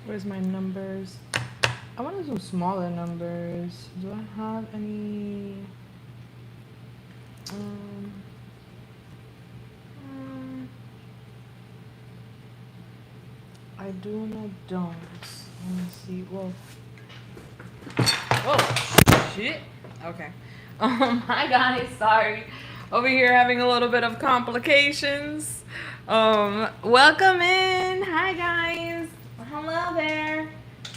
Where's my numbers? I want to do smaller numbers. Do I have any? Um, mm, I do and I don't. Let me see. Well, oh shit. Okay. Hi guys. Sorry. Over here having a little bit of complications. Welcome in. Hi guys. Hello there.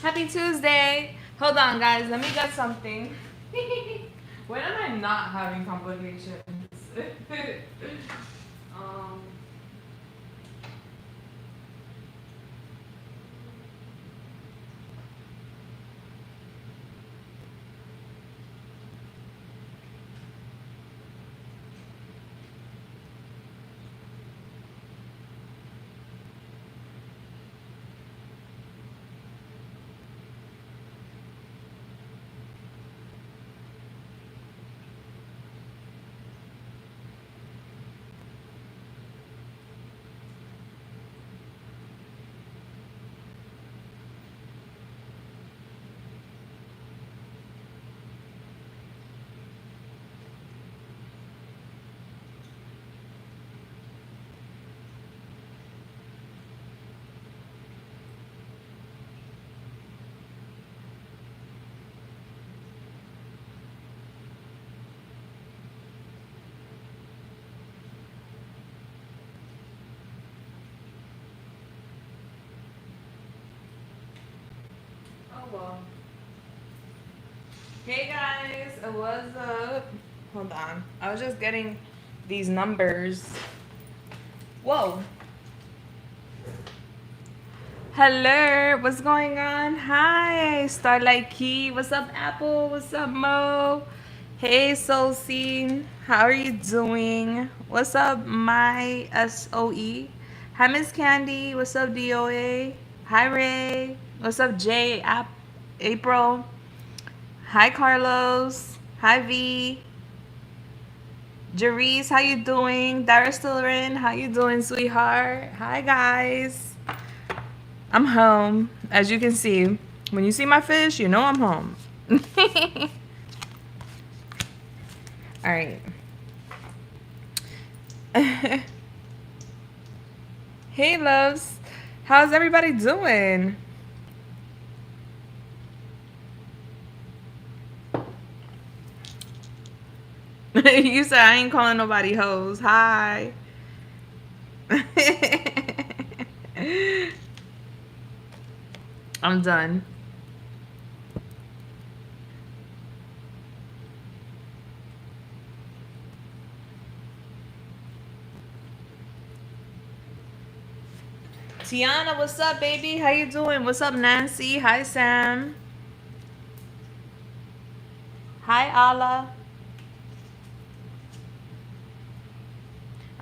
Happy Tuesday. Hold on, guys. Let me get something. When am I not having complications? um. Oh well. Hey guys, what's up? Hold on. I was just getting these numbers. Whoa. Hello, what's going on? Hi, Starlight Key. What's up, Apple? What's up, Mo? Hey, Soul Scene. How are you doing? What's up, my SOE? Hi, Miss Candy. What's up, DOA? Hi, Ray. What's up, Jay? April. Hi, Carlos. Hi, V. Jerice, how you doing? Daristillerin, how you doing, sweetheart? Hi, guys. I'm home. As you can see, when you see my fish, you know I'm home. All right. Hey, loves. How's everybody doing? You said I ain't calling nobody hoes. Hi. I'm done. Tiana, what's up, baby? How you doing? What's up, Nancy? Hi, Sam. Hi, Allah.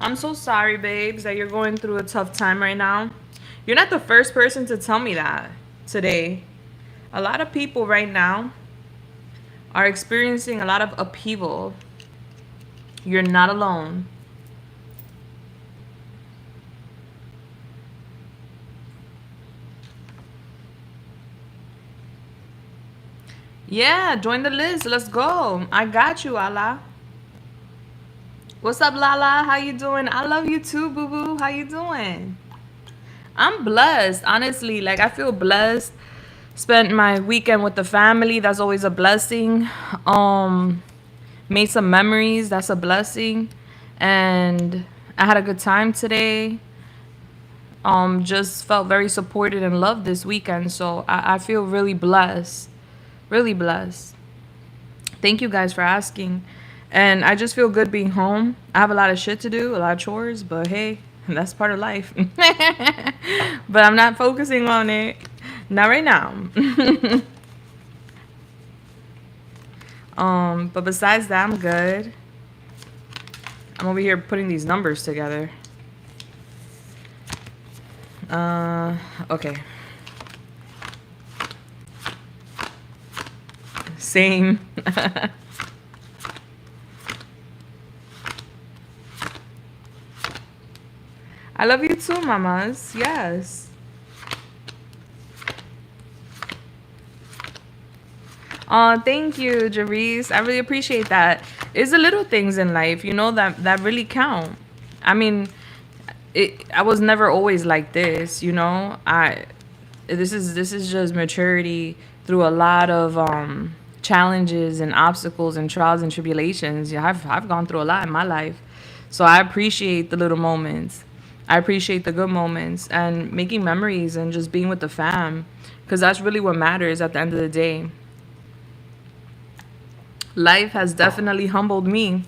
I'm so sorry, babes, that you're going through a tough time right now. You're not the first person to tell me that today. A lot of people right now are experiencing a lot of upheaval. You're not alone. Yeah, join the list. Let's go. I got you, Allah. What's up, Lala? How you doing? I love you too, boo-boo. How you doing? I'm blessed, honestly. Like, I feel blessed. Spent my weekend with the family. That's always a blessing. Made some memories. That's a blessing. And I had a good time today. Just felt very supported and loved this weekend. So I feel really blessed. Really blessed. Thank you guys for asking. And I just feel good being home. I have a lot of shit to do, a lot of chores, but hey, that's part of life. But I'm not focusing on it. Not right now. But besides that, I'm good. I'm over here putting these numbers together. Okay. Same. I love you too, mamas. Yes. Oh, thank you, Jarice. I really appreciate that. It's the little things in life, that really count. I mean, I was never always like this, this is just maturity through a lot of challenges and obstacles and trials and tribulations. Yeah, I've gone through a lot in my life. So I appreciate the little moments. I appreciate the good moments and making memories and just being with the fam, because that's really what matters at the end of the day. Life has definitely humbled me.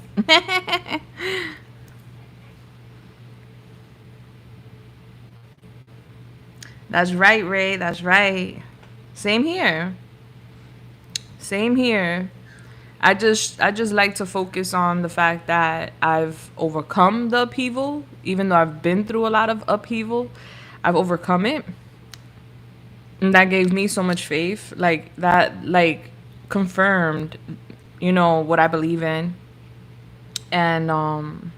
That's right, Ray. That's right. Same here. Same here. I just like to focus on the fact that I've overcome the upheaval, even though I've been through a lot of upheaval. I've overcome it. And that gave me so much faith. Like that confirmed, what I believe in. And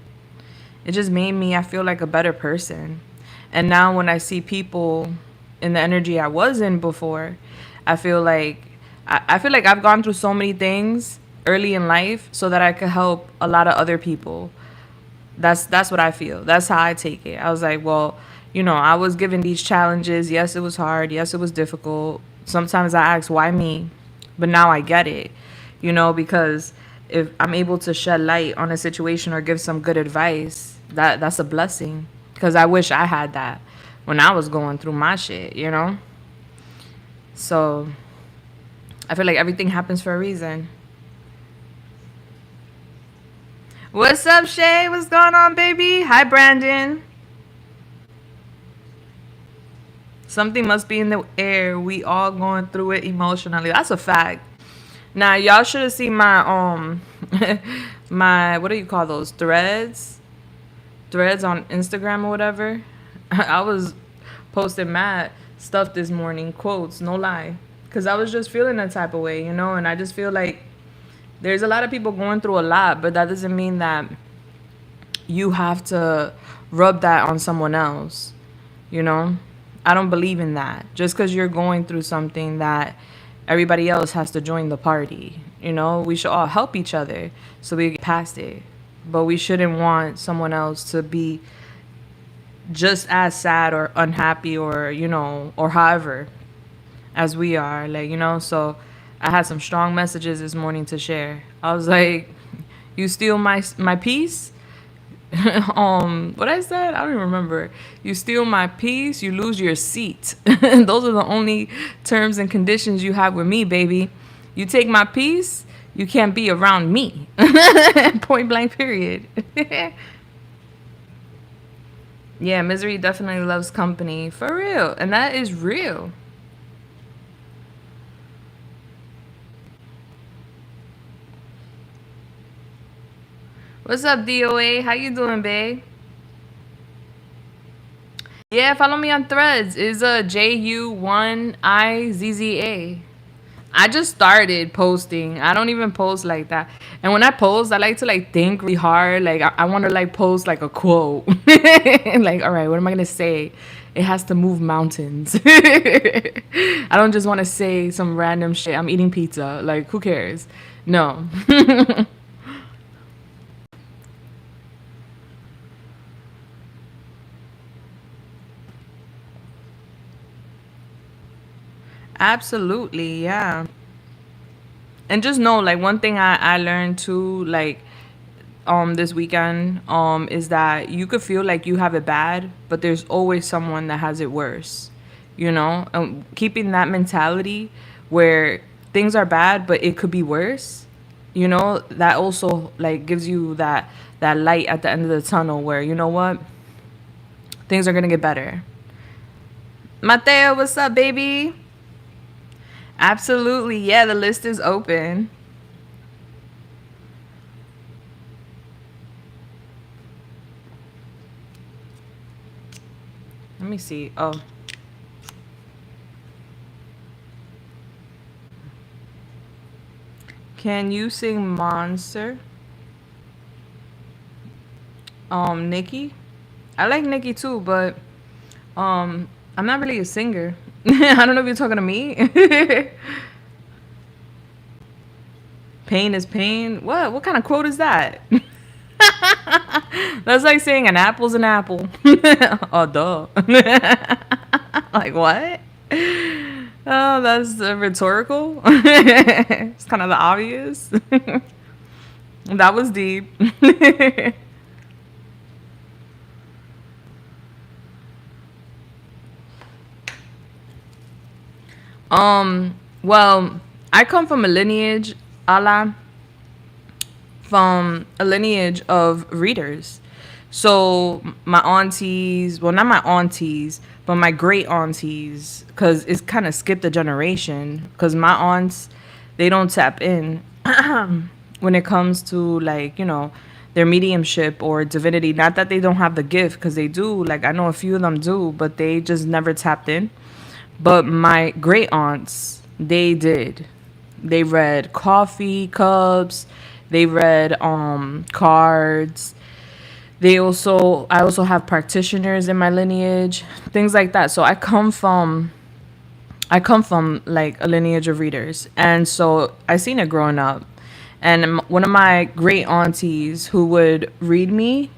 it just made me, I feel like, a better person. And now when I see people in the energy I was in before, I feel like I feel like I've gone through so many things early in life so that I could help a lot of other people. That's what I feel. That's how I take it. I was like, well, I was given these challenges. Yes, it was hard. Yes, it was difficult. Sometimes I ask why me, but now I get it. Because if I'm able to shed light on a situation or give some good advice, that's a blessing. Because I wish I had that when I was going through my shit. So I feel like everything happens for a reason. What's up, Shay? What's going on, baby? Hi, Brandon. Something must be in the air. We all going through it emotionally. That's a fact. Now, y'all should have seen my my, what do you call those, threads on Instagram or whatever. I was posting mad stuff this morning, quotes, no lie, because I was just feeling that type of way. And I just feel like there's a lot of people going through a lot, but that doesn't mean that you have to rub that on someone else. you know I don't believe in that. Just because you're going through something, that everybody else has to join the party. We should all help each other so we get past it. But we shouldn't want someone else to be just as sad or unhappy, or or however as we are. So I had some strong messages this morning to share. I was like, you steal my peace. What I said, I don't even remember. You steal my peace, you lose your seat. Those are the only terms and conditions you have with me, baby. You take my peace, you can't be around me. Point blank, period. Yeah, misery definitely loves company, for real. And that is real. What's up, DOA? How you doing, babe? Yeah, follow me on Threads. Is JU1IZZA. I just started posting. I don't even post like that. And when I post, I like to think really hard. Like I want to post like a quote. Like, all right, what am I gonna say? It has to move mountains. I don't just want to say some random shit. I'm eating pizza. Like, who cares? No. Absolutely, yeah. And just know, one thing I learned too, this weekend, is that you could feel like you have it bad, but there's always someone that has it worse. Keeping that mentality where things are bad, but it could be worse. That also gives you that light at the end of the tunnel, where what, things are gonna get better. Mateo, what's up, baby? Absolutely. Yeah, the list is open. Let me see. Oh. Can you sing Monster? Nikki? I like Nikki too, but I'm not really a singer. I don't know if you're talking to me. pain is pain. What kind of quote is that? That's like saying an apple's an apple. Oh, duh. Like, what? Oh, that's rhetorical. It's kind of the obvious. That was deep. Well, I come from a lineage, Allah, from a lineage of readers. So my aunties, well, not my aunties, but my great aunties, because it's kind of skipped a generation. Because my aunts, they don't tap in when it comes to, like, their mediumship or divinity. Not that they don't have the gift, because they do. Like, I know a few of them do, but they just never tapped in. But my great aunts, they did. They read coffee cups. They read cards. I also have practitioners in my lineage, things like that. So I come from like a lineage of readers, and so I seen it growing up. And one of my great aunties who would read me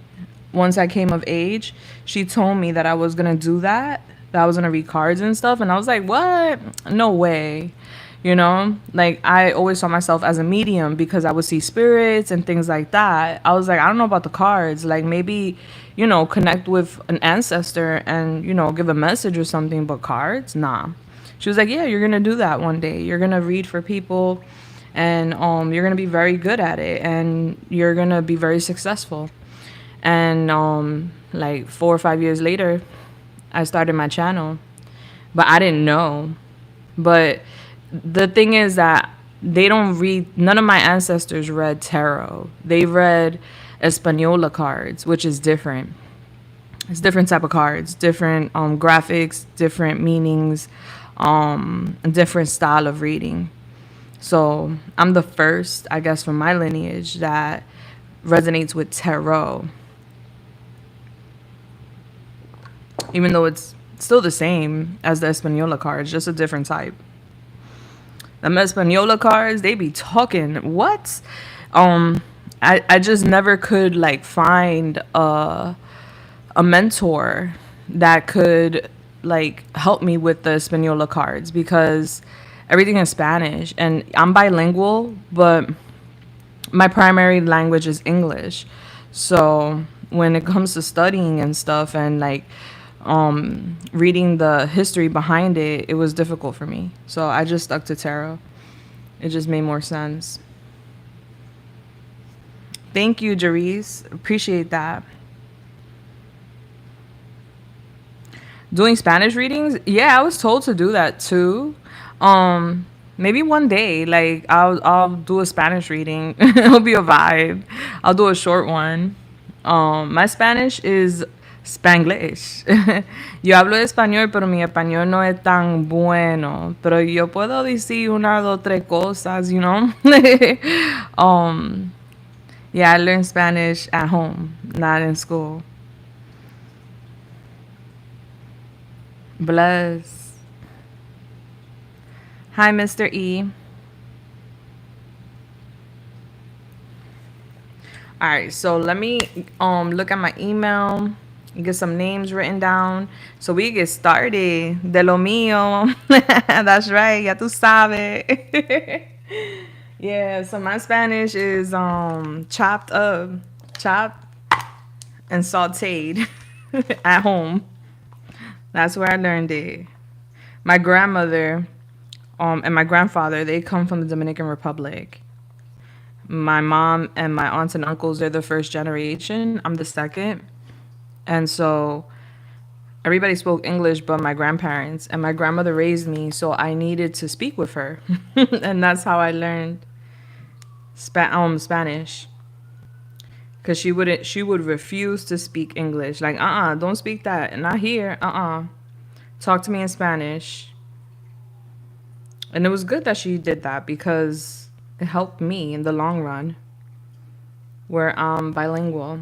once I came of age, she told me that I was gonna do that. That I was gonna read cards and stuff, and I was like, "What? No way." Like, I always saw myself as a medium because I would see spirits and things like that. I was like, I don't know about the cards. Like, maybe, connect with an ancestor and, give a message or something, but cards? Nah. She was like, yeah, you're going to do that one day. You're going to read for people, and you're going to be very good at it, and you're going to be very successful. And like 4 or 5 years later, I started my channel, but I didn't know. But the thing is that they don't read, none of my ancestors read tarot. They read Española cards, which is different. It's different type of cards, different graphics, different meanings, a different style of reading. So I'm the first, I guess, from my lineage that resonates with tarot, even though it's still the same as the Española cards, just a different type. The Española cards, they be talking. What? I just never could, like, find a mentor that could, like, help me with the Española cards, because everything is Spanish, and I'm bilingual, but my primary language is English. So when it comes to studying and stuff, and like reading the history behind it, it was difficult for me. So I just stuck to tarot. It just made more sense. Thank you, Jarice. Appreciate that. Doing Spanish readings? Yeah, I was told to do that too. Maybe one day, like, I'll do a Spanish reading. It'll be a vibe. I'll do a short one. My Spanish is Spanglish. Yo hablo español, pero mi español no es tan bueno. Pero yo puedo decir una, dos, tres cosas. Yeah, I learned Spanish at home, not in school. Bless. Hi, Mr. E. All right, so let me look at my email, get some names written down, so we get started. De lo mío. That's right. Ya tú sabes. Yeah, so my Spanish is chopped up, chopped and sauteed at home. That's where I learned it. My grandmother and my grandfather, they come from the Dominican Republic. My mom and my aunts and uncles, they're the first generation. I'm the second. And so everybody spoke English but my grandparents. And my grandmother raised me, so I needed to speak with her. And that's how I learned Spanish. Because she would refuse to speak English. Like, don't speak that. Not here. Talk to me in Spanish. And it was good that she did that, because it helped me in the long run, where I'm bilingual.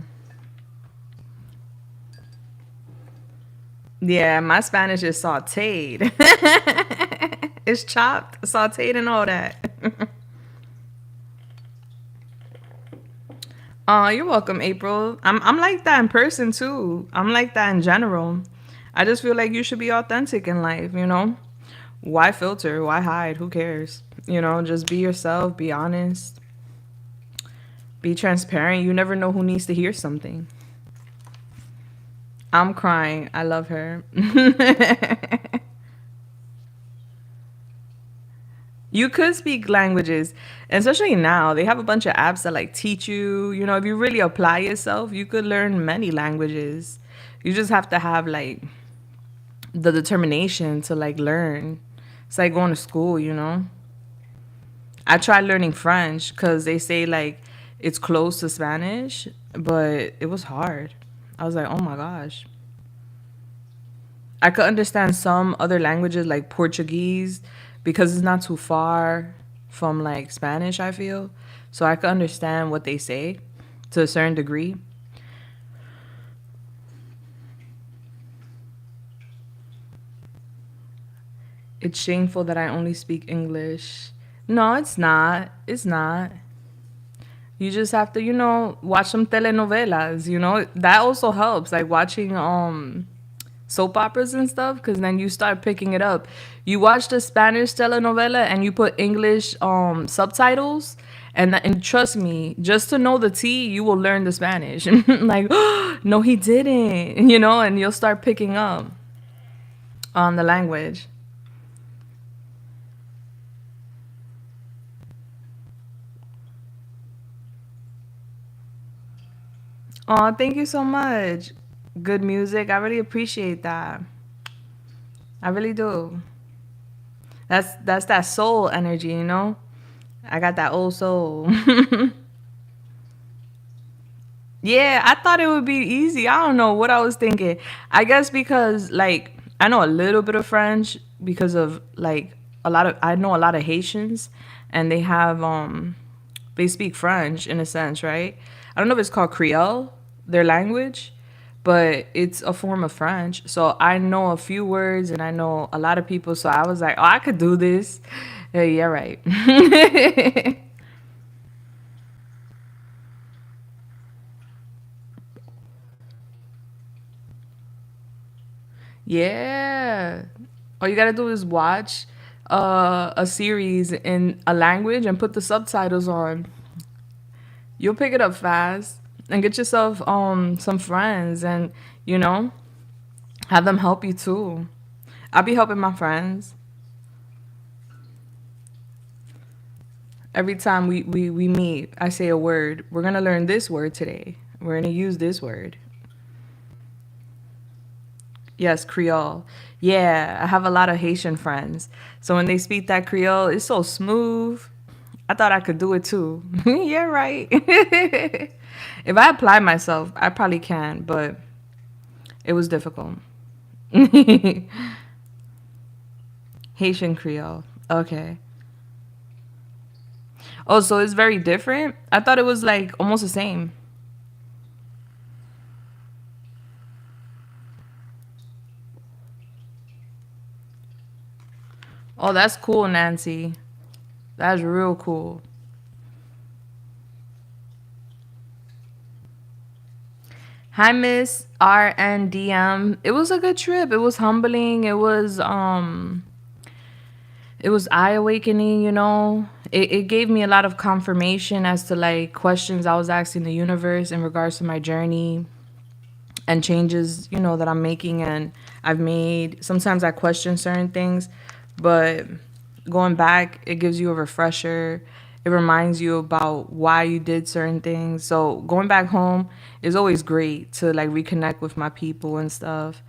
Yeah, my Spanish is sauteed. It's chopped, sauteed, and all that. You're welcome, April. I'm like that in person too. I'm like that in general. I just feel like you should be authentic in life, you know? Why filter? Why hide? Who cares? You know, just be yourself, be honest, be transparent. You never know who needs to hear something. I'm crying. I love her. You could speak languages, and especially now. They have a bunch of apps that like teach you, you know, if you really apply yourself, you could learn many languages. You just have to have like the determination to like learn. It's like going to school, you know. I tried learning French because they say like it's close to Spanish, but it was hard. I was like, oh my gosh. I could understand some other languages like Portuguese because it's not too far from like Spanish, I feel. So I could understand what they say to a certain degree. It's shameful that I only speak English. No, it's not. It's not. You just have to, you know, watch some telenovelas, you know? That also helps like watching soap operas and stuff because then you start picking it up. You watch the Spanish telenovela and you put English subtitles, and trust me, just to know the T, you will learn the Spanish. Like, no, he didn't, you know, and you'll start picking up on the language. Oh, thank you so much. Good music. I really appreciate that. I really do. That's that soul energy, you know? I got that old soul. Yeah, I thought it would be easy. I don't know what I was thinking. I guess because like I know a little bit of French because of like a lot of I know a lot of Haitians and they speak French in a sense, right? I don't know if it's called Creole, their language, but it's a form of French. So I know a few words and I know a lot of people. So I was like, oh, I could do this. Yeah, right. Yeah. All you gotta do is watch a series in a language and put the subtitles on. You'll pick it up fast and get yourself some friends and you know have them help you too. I'll be helping my friends every time we meet. I say a word. We're gonna learn this word today. We're gonna use this word. Yes, Creole. Yeah, I have a lot of Haitian friends. So when they speak that Creole, it's so smooth. I thought I could do it too. Yeah, right. If I apply myself, I probably can, but it was difficult. Haitian Creole. Okay. Oh, so it's very different? I thought it was like almost the same. Oh, that's cool, Nancy. That's real cool. Hi, Miss RNDM. It was a good trip. It was humbling. It was eye awakening, you know. It gave me a lot of confirmation as to like questions I was asking the universe in regards to my journey and changes, you know, that I'm making and I've made. Sometimes I question certain things, but going back, it gives you a refresher. It reminds you about why you did certain things. So going back home is always great to like reconnect with my people and stuff.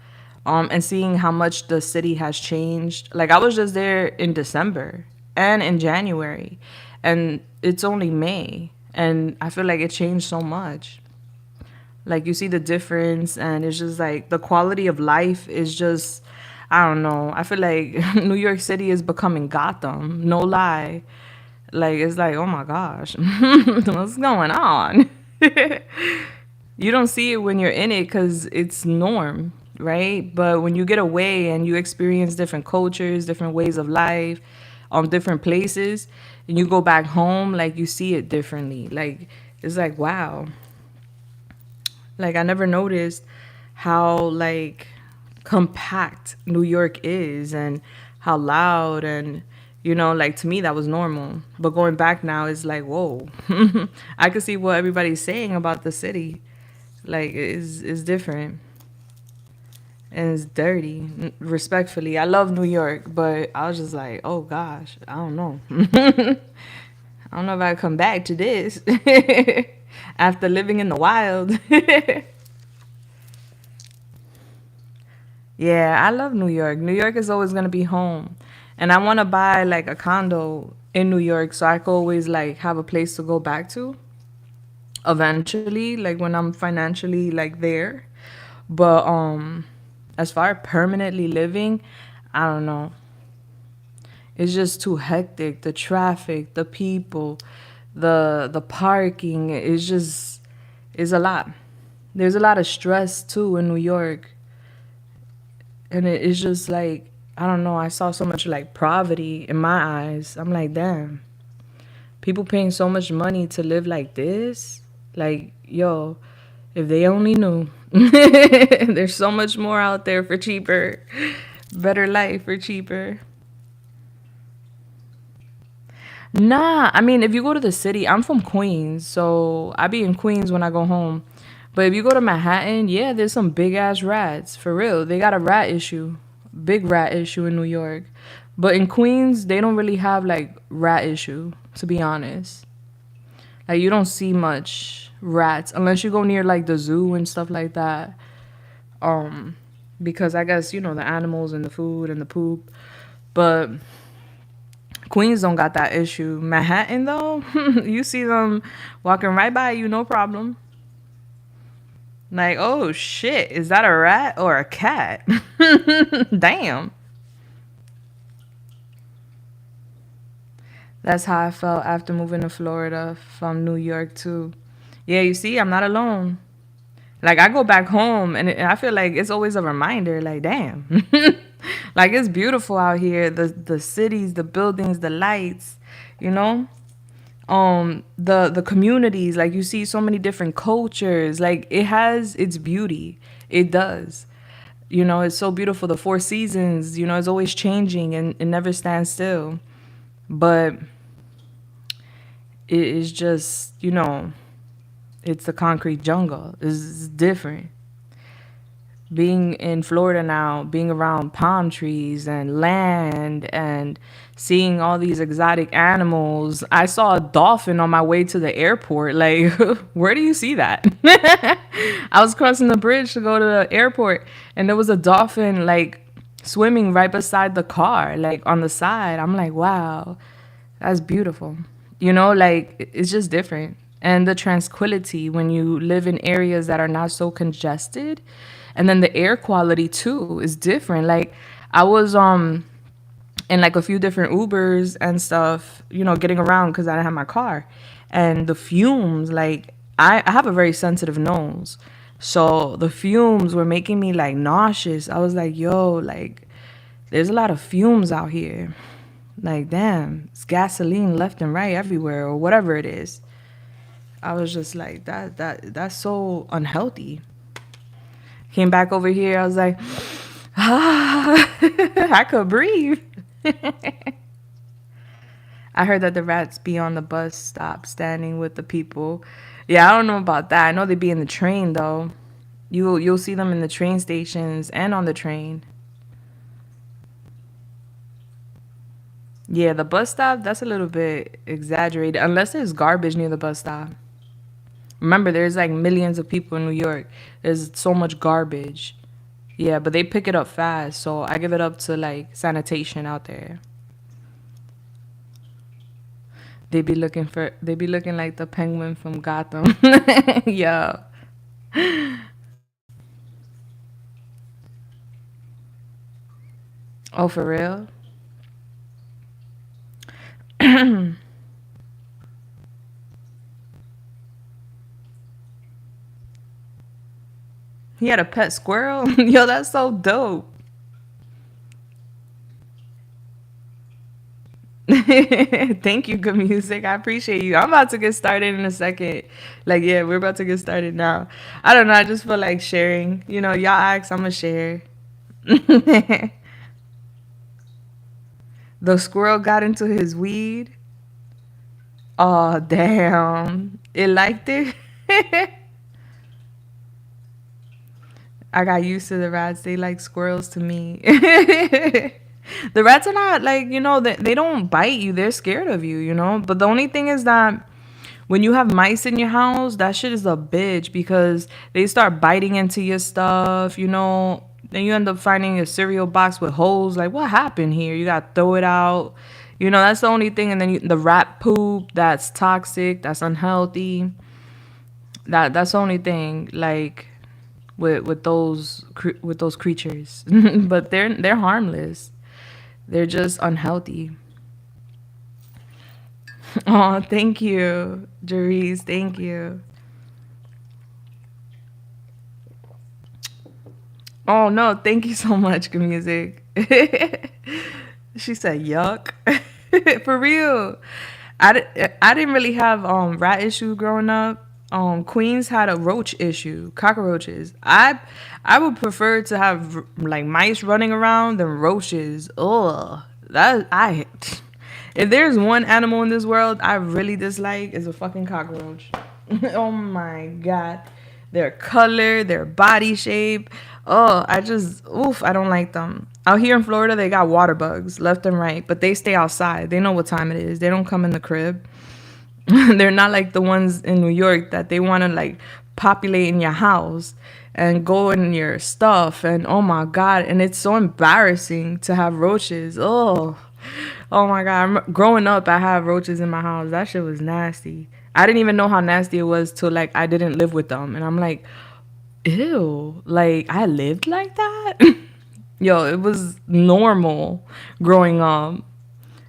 And seeing how much the city has changed. Like I was just there in December and in January, and it's only May, and I feel like it changed so much. Like you see the difference, and it's just like the quality of life is just, I don't know. I feel like New York City is becoming Gotham. No lie. Like it's like, oh my gosh, what's going on? You don't see it when you're in it because it's norm, right? But when you get away and you experience different cultures, different ways of life, different places, and you go back home, like you see it differently. Like it's like wow. Like I never noticed how like compact New York is and how loud and like to me that was normal. But going back now is like, whoa. I could see what everybody's saying about the city. Like it's different and it's dirty. Respectfully, I love New York, but I was just like, oh gosh, I don't know. I don't know if I come back to this after living in the wild. Yeah, I love New York. New York is always gonna be home, and I want to buy like a condo in New York so I could always like have a place to go back to eventually, like when I'm financially like there. But as far as permanently living, I don't know. It's just too hectic. The traffic, the people, the parking is a lot. There's a lot of stress too in New York. And it's just like, I don't know, I saw so much like poverty in my eyes. I'm like, damn. People paying so much money to live like this? Like, yo, if they only knew. There's so much more out there for cheaper. Better life for cheaper. Nah, I mean, if you go to the city, I'm from Queens, so I be in Queens when I go home. But if you go to Manhattan, yeah, there's some big ass rats. For real. They got a rat issue. Big rat issue in New York. But in Queens, they don't really have like rat issue, to be honest. Like you don't see much rats unless you go near like the zoo and stuff like that. Um because I guess, the animals and the food and the poop. But Queens don't got that issue. Manhattan though, you see them walking right by you, no problem. Like, oh shit, is that a rat or a cat? Damn. That's how I felt after moving to Florida from New York too. Yeah, you see, I'm not alone. Like I go back home and I feel like it's always a reminder. Like, damn, like it's beautiful out here. The cities, the buildings, the lights. You know, the communities. Like you see so many different cultures. Like it has its beauty. It does. It's so beautiful. The four seasons. It's always changing and it never stands still. But it is just it's the concrete jungle. It's different. Being in Florida now, being around palm trees and land and seeing all these exotic animals. I saw a dolphin on my way to the airport. Like, where do you see that? I was crossing the bridge to go to the airport and there was a dolphin like swimming right beside the car, like on the side. I'm like, wow, that's beautiful. Like it's just different. And the tranquility when you live in areas that are not so congested. And then the air quality too is different. Like I was in like a few different Ubers and stuff, getting around because I didn't have my car. And the fumes, like I have a very sensitive nose. So the fumes were making me like nauseous. I was like, yo, like there's a lot of fumes out here. Like, damn, it's gasoline left and right everywhere or whatever it is. I was just like, that's so unhealthy. Came back over here, I was like, ah, I could breathe. I heard that the rats be on the bus stop standing with the people. Yeah, I don't know about that. I know they be in the train though. You'll see them in the train stations and on the train. Yeah, the bus stop, that's a little bit exaggerated. Unless there's garbage near the bus stop. Remember, there's like millions of people in New York. There's so much garbage. Yeah, but they pick it up fast. So I give it up to like sanitation out there. They be looking like the penguin from Gotham. Yeah. Oh, for real? He had a pet squirrel? Yo, that's so dope. Thank you, good music. I appreciate you. I'm about to get started in a second. Like, yeah, we're about to get started now. I don't know. I just feel like sharing. You know, y'all ask, I'm going to share. The squirrel got into his weed. Oh, damn. It liked it. I got used to the rats. They like squirrels to me. The rats are not like, they don't bite you. They're scared of you, But the only thing is that when you have mice in your house, that shit is a bitch because they start biting into your stuff. Then you end up finding a cereal box with holes. Like, what happened here? You got to throw it out. That's the only thing. And then the rat poop, that's toxic. That's unhealthy. That's the only thing. Like, with those creatures, but they're harmless. They're just unhealthy. Oh, thank you, Jerice. Thank you. Oh no, thank you so much, good music. She said, "Yuck." For real. I didn't really have rat issue growing up. Queens had a roach issue, cockroaches. I would prefer to have like mice running around than roaches. Ugh, that I. If there's one animal in this world I really dislike, is a fucking cockroach. Oh my god, their color, their body shape. Oh, I don't like them. Out here in Florida, they got water bugs left and right, but they stay outside. They know what time it is. They don't come in the crib. They're not like the ones in New York that they want to like populate in your house and go in your stuff. And oh my God. And it's so embarrassing to have roaches. Oh my God. Growing up, I had roaches in my house. That shit was nasty. I didn't even know how nasty it was till like I didn't live with them. And I'm like, ew, like I lived like that? Yo, it was normal growing up.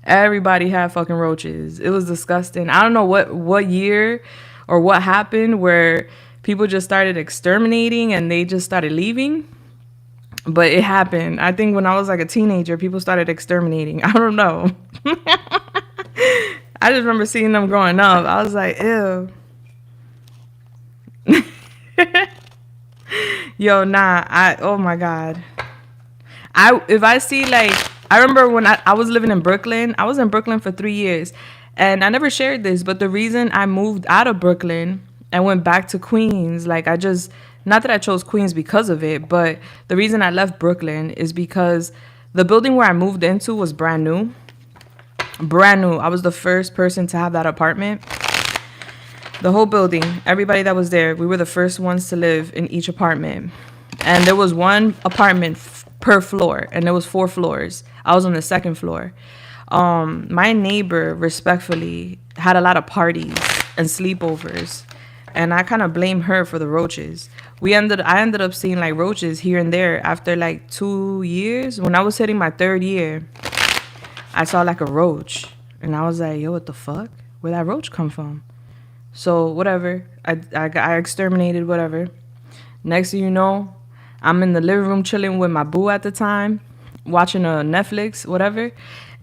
Everybody had fucking roaches. It was disgusting. I don't know what year or what happened where people just started exterminating and they just started leaving. But it happened. I think when I was like a teenager, people started exterminating. I don't know. I just remember seeing them growing up. I was like, ew. Yo, nah. Oh my God. If I see like, I remember when I was living in Brooklyn. I was in Brooklyn for 3 years. And I never shared this, but the reason I moved out of Brooklyn and went back to Queens, like not that I chose Queens because of it, but the reason I left Brooklyn is because the building where I moved into was brand new. Brand new. I was the first person to have that apartment. The whole building, everybody that was there, we were the first ones to live in each apartment. And there was one apartment per floor, and there was 4 floors. I was on the 2nd floor. My neighbor, respectfully, had a lot of parties and sleepovers, and I kind of blame her for the roaches. I ended up seeing like roaches here and there after like 2 years. When I was hitting my 3rd year, I saw like a roach, and I was like, yo, what the fuck? Where'd that roach come from? So whatever, I exterminated whatever. Next thing you know, I'm in the living room chilling with my boo at the time, watching a Netflix, whatever,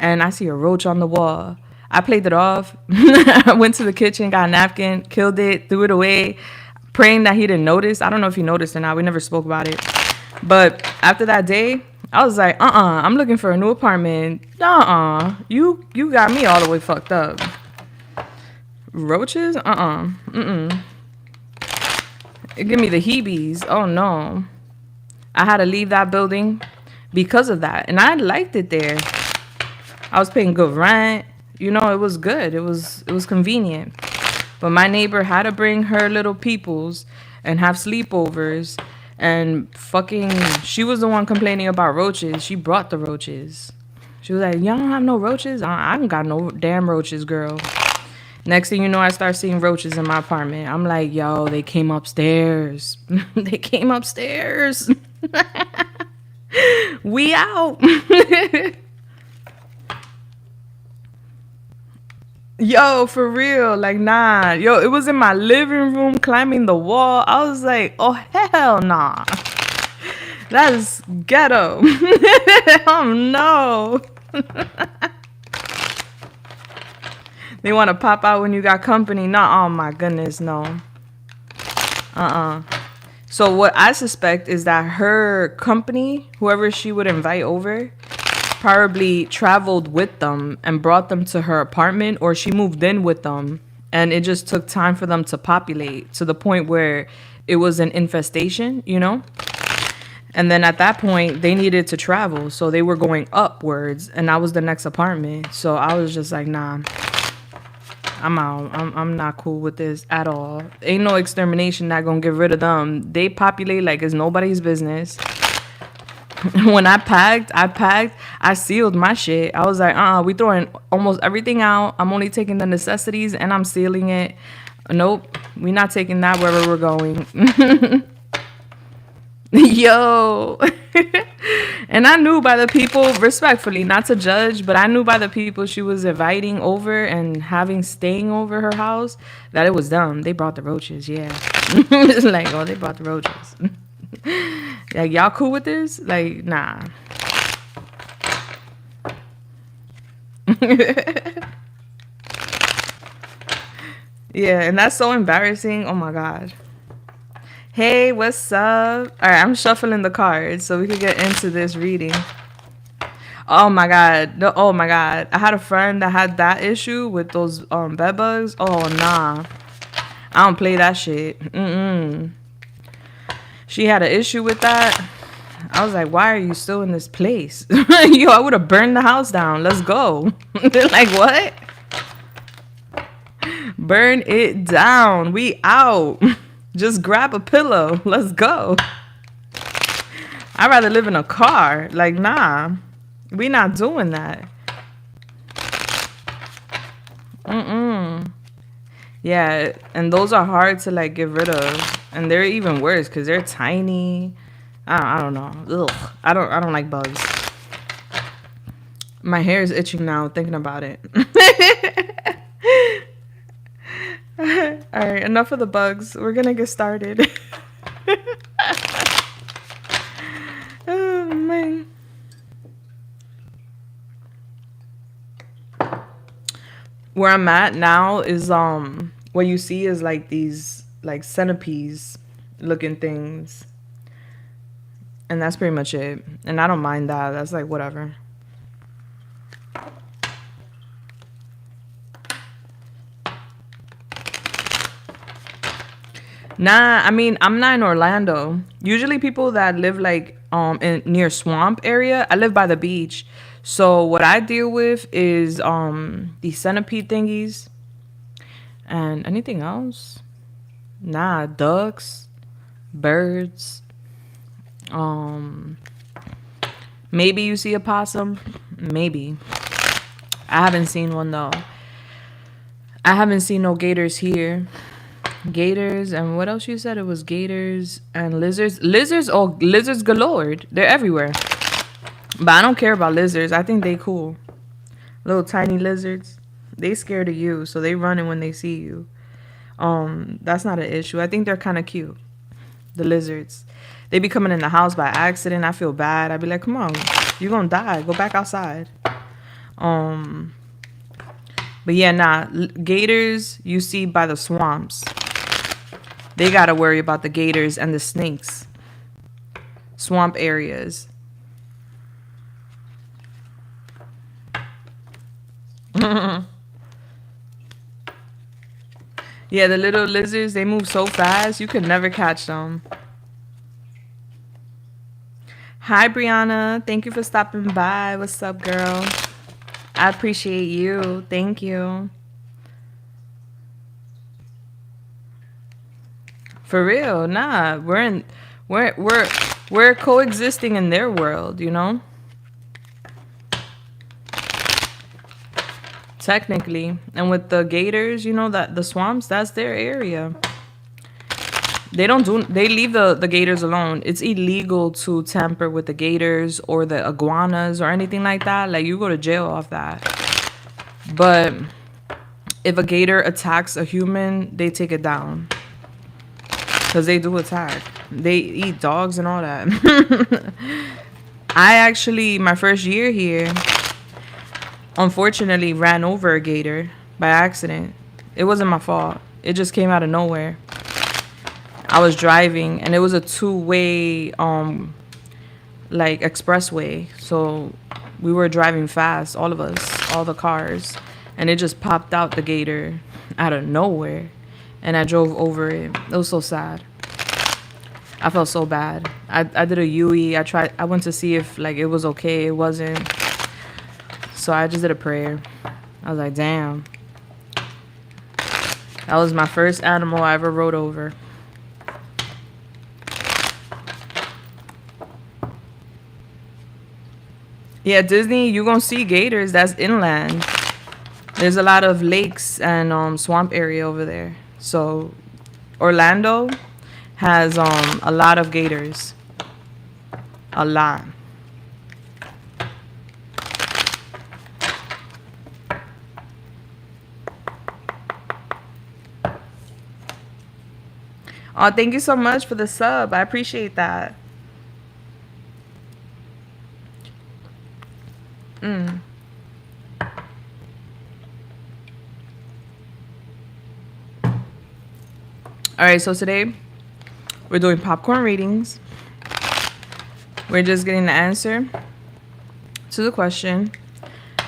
and I see a roach on the wall. I played it off. I went to the kitchen, got a napkin, killed it, threw it away, praying that he didn't notice. I don't know if he noticed or not. We never spoke about it. But after that day, I was like, I'm looking for a new apartment. You got me all the way fucked up. Roaches? It give me the heebies. Oh no. I had to leave that building because of that. And I liked it there. I was paying good rent. It was good. It was convenient. But my neighbor had to bring her little peoples and have sleepovers. And fucking, she was the one complaining about roaches. She brought the roaches. She was like, y'all don't have no roaches? I don't got no damn roaches, girl. Next thing you know, I start seeing roaches in my apartment. I'm like, yo, they came upstairs. They came upstairs. We out. Yo, for real. Like, nah. Yo, it was in my living room climbing the wall. I was like, oh, hell nah. That is ghetto. Oh, no. They want to pop out when you got company. Not, oh my goodness, no. So what I suspect is that her company, whoever she would invite over, probably traveled with them and brought them to her apartment, or she moved in with them and it just took time for them to populate to the point where it was an infestation, you know? And then at that point, they needed to travel. So they were going upwards and that was the next apartment. So I was just like, nah, I'm out. I'm not cool with this at all. Ain't no extermination not gonna get rid of them. They populate like it's nobody's business. When I packed, I sealed my shit. I was like, we throwing almost everything out. I'm only taking the necessities and I'm sealing it. Nope, we not taking that wherever we're going. Yo. And I knew by the people, respectfully, not to judge, but I knew by the people she was inviting over and having staying over her house that it was them. They brought the roaches, yeah. It's like, oh, they brought the roaches. Like, y'all cool with this? Like, nah. Yeah, and that's so embarrassing. Oh my god. Hey, what's up? All right, I'm shuffling the cards so we can get into this reading. Oh my god. No, oh my god. I had a friend that had that issue with those bed bugs. Oh nah. I don't play that shit. She had an issue with that. I was like, why are you still in this place? Yo, I would have burned the house down. Let's go. They're like, what? Burn it down. We out. Just grab a pillow. Let's go. I'd rather live in a car. Like, nah. We not doing that. Yeah, and those are hard to, like, get rid of. And they're even worse because they're tiny. I don't know. Ugh. I don't like bugs. My hair is itching now thinking about it. All right, enough of the bugs. We're gonna get started. Oh man. Where I'm at now is what you see is like these like centipedes looking things. And that's pretty much it. And I don't mind that. That's like whatever. Nah, I mean, I'm not in Orlando. Usually people that live like in near swamp area, I live by the beach. So what I deal with is these centipede thingies. And anything else? Nah, ducks, birds. Maybe you see a possum. Maybe. I haven't seen one though. I haven't seen no gators here. Gators and what else you said? It was gators and lizards. Lizards, oh, lizards galore. They're everywhere. But I don't care about lizards. I think they cool. Little tiny lizards. They scared of you, so they running when they see you. That's not an issue. I think they're kind of cute. The lizards. They be coming in the house by accident. I feel bad. I'd be like, come on, you're gonna die. Go back outside. But yeah, nah. Gators you see by the swamps. They gotta worry about the gators and the snakes. Swamp areas. Yeah, the little lizards, they move so fast, you could never catch them. Hi, Brianna. Thank you for stopping by. What's up, girl? I appreciate you. Thank you. For real, nah. We're coexisting in their world, you know? Technically. And with the gators, you know, that the swamps, that's their area. They leave the gators alone. It's illegal to tamper with the gators or the iguanas or anything like that. Like, you go to jail off that. But if a gator attacks a human, they take it down. Because they do attack. They eat dogs and all that. I actually, my first year here, unfortunately ran over a gator. by accident. It wasn't my fault. It just came out of nowhere. I was driving and it was a two-way like expressway. So we were driving fast, all of us, all the cars, and it just popped out the gator out of nowhere. And I drove over it. It was so sad. I felt so bad. I did a UE. I went to see if like it was okay. It wasn't. So I just did a prayer. I was like, damn. That was my first animal I ever rode over. Yeah, Disney, you gonna see gators. That's inland. There's a lot of lakes and swamp area over there. So Orlando has a lot of gators. A lot. Oh, thank you so much for the sub. I appreciate that. All right, so today we're doing popcorn readings. We're just getting the answer to the question,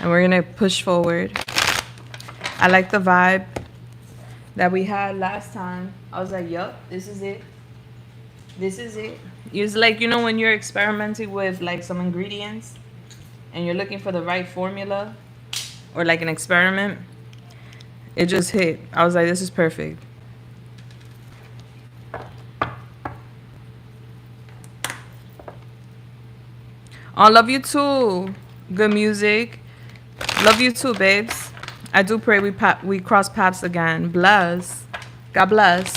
and we're gonna push forward. I like the vibe that we had last time. I was like, yup, this is it. This is it. It's like, you know, when you're experimenting with like some ingredients and you're looking for the right formula or like an experiment, it just hit. I was like, this is perfect. I love you too. Good music. Love you too, babes. I do pray we cross paths again. Bless. God bless.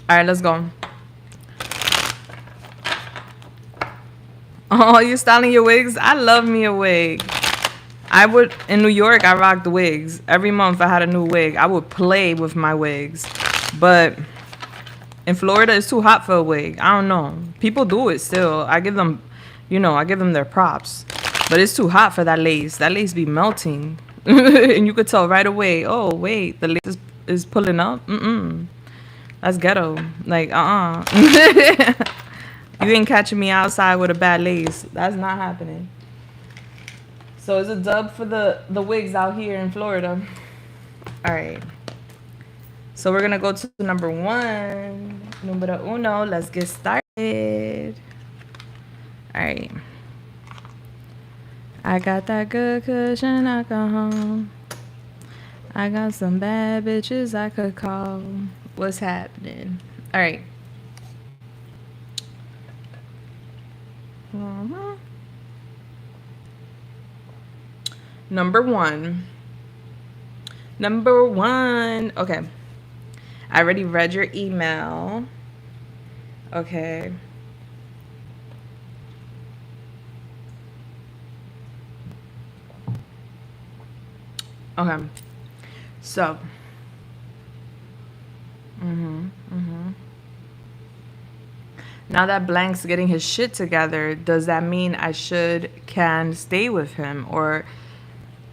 All right, let's go. Oh, you styling your wigs? I love me a wig. I would, in New York, I rocked the wigs. Every month I had a new wig. I would play with my wigs. But in Florida, it's too hot for a wig. I don't know. People do it still. I give them, you know, I give them their props. But it's too hot for that lace. That lace be melting. And you could tell right away, oh, wait, the lace is pulling up. That's ghetto. Like, You ain't catching me outside with a bad lace. That's not happening. So it's a dub for the wigs out here in Florida. All right. So we're going to go to number one. Numero uno. Let's get started. All right. I got that good cushion alcohol. I got some bad bitches I could call. What's happening? All right. Number one. Okay. I already read your email. Okay. Okay. So. Now that Blank's getting his shit together, does that mean I can stay with him, or